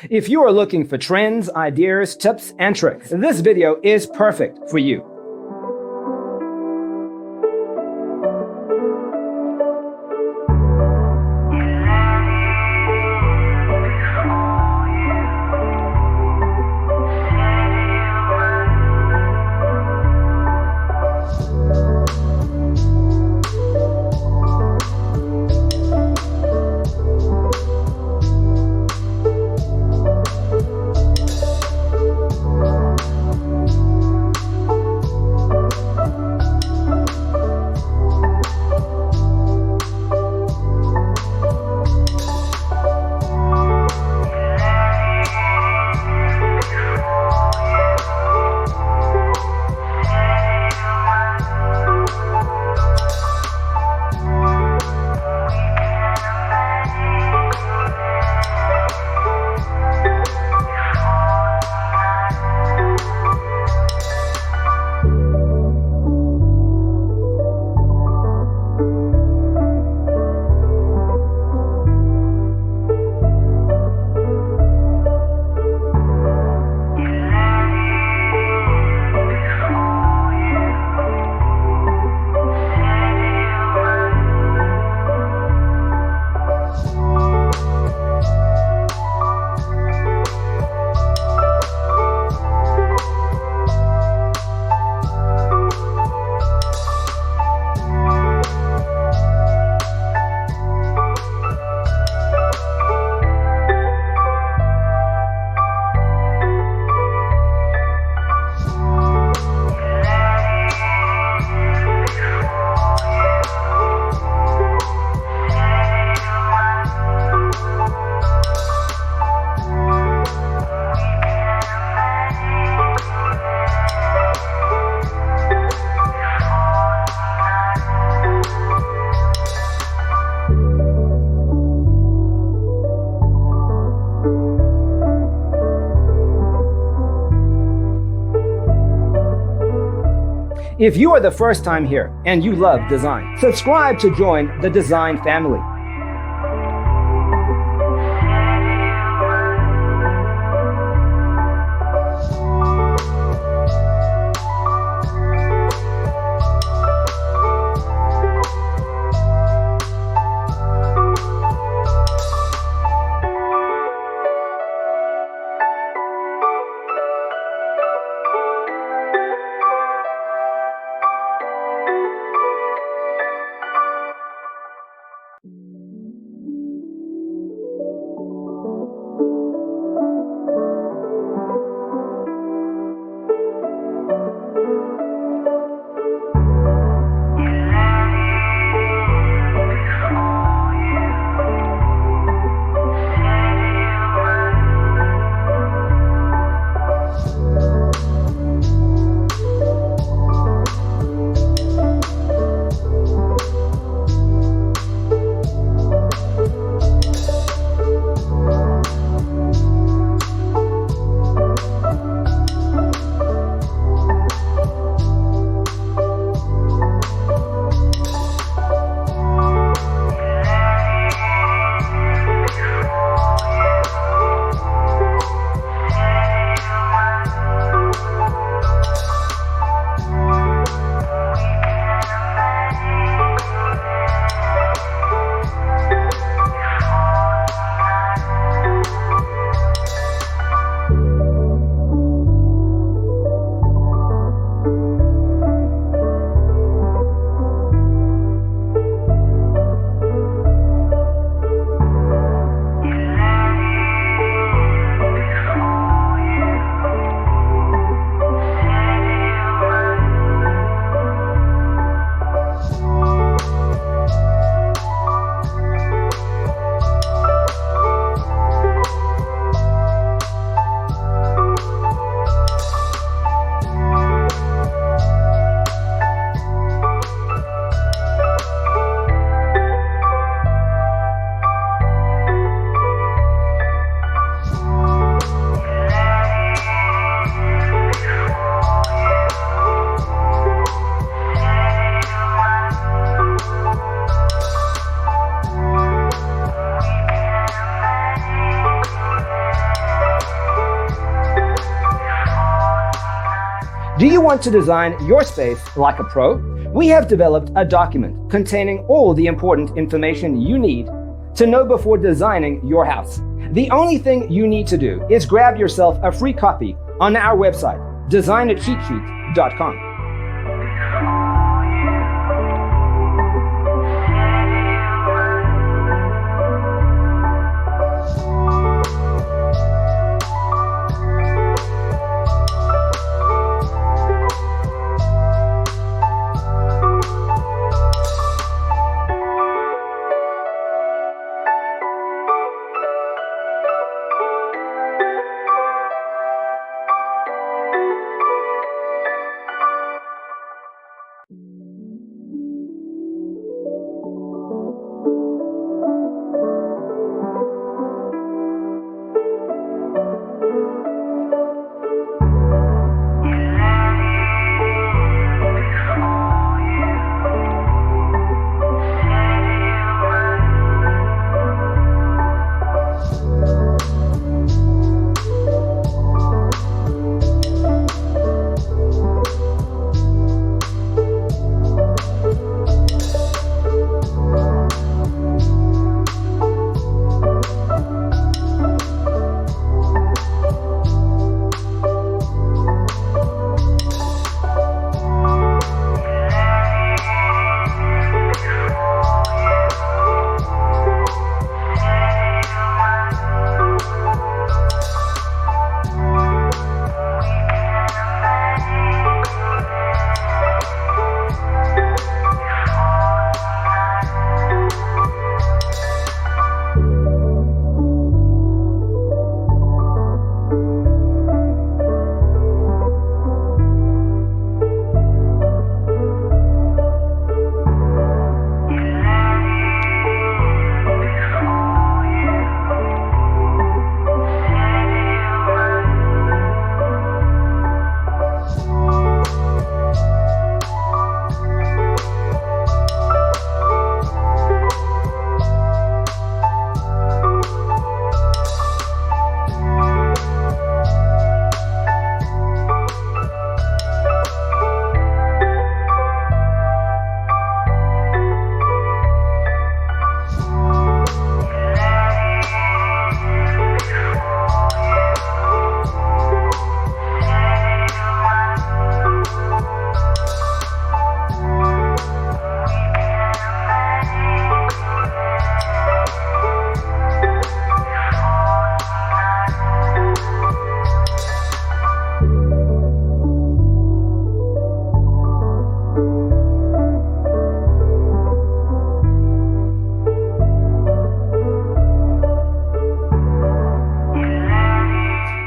If you are looking for trends, ideas, tips, and tricks, this video is perfect for you. If you are the first time here and you love design, subscribe to join the design family. Do you want to design your space like a pro? We have developed a document containing all the important information you need to know before designing your house. The only thing you need to do is grab yourself a free copy on our website, designacheatsheet.com.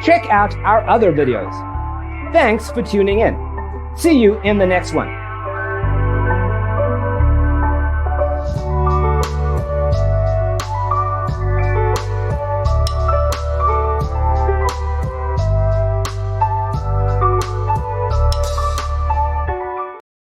Check out our other videos. Thanks for tuning in. See you in the next one.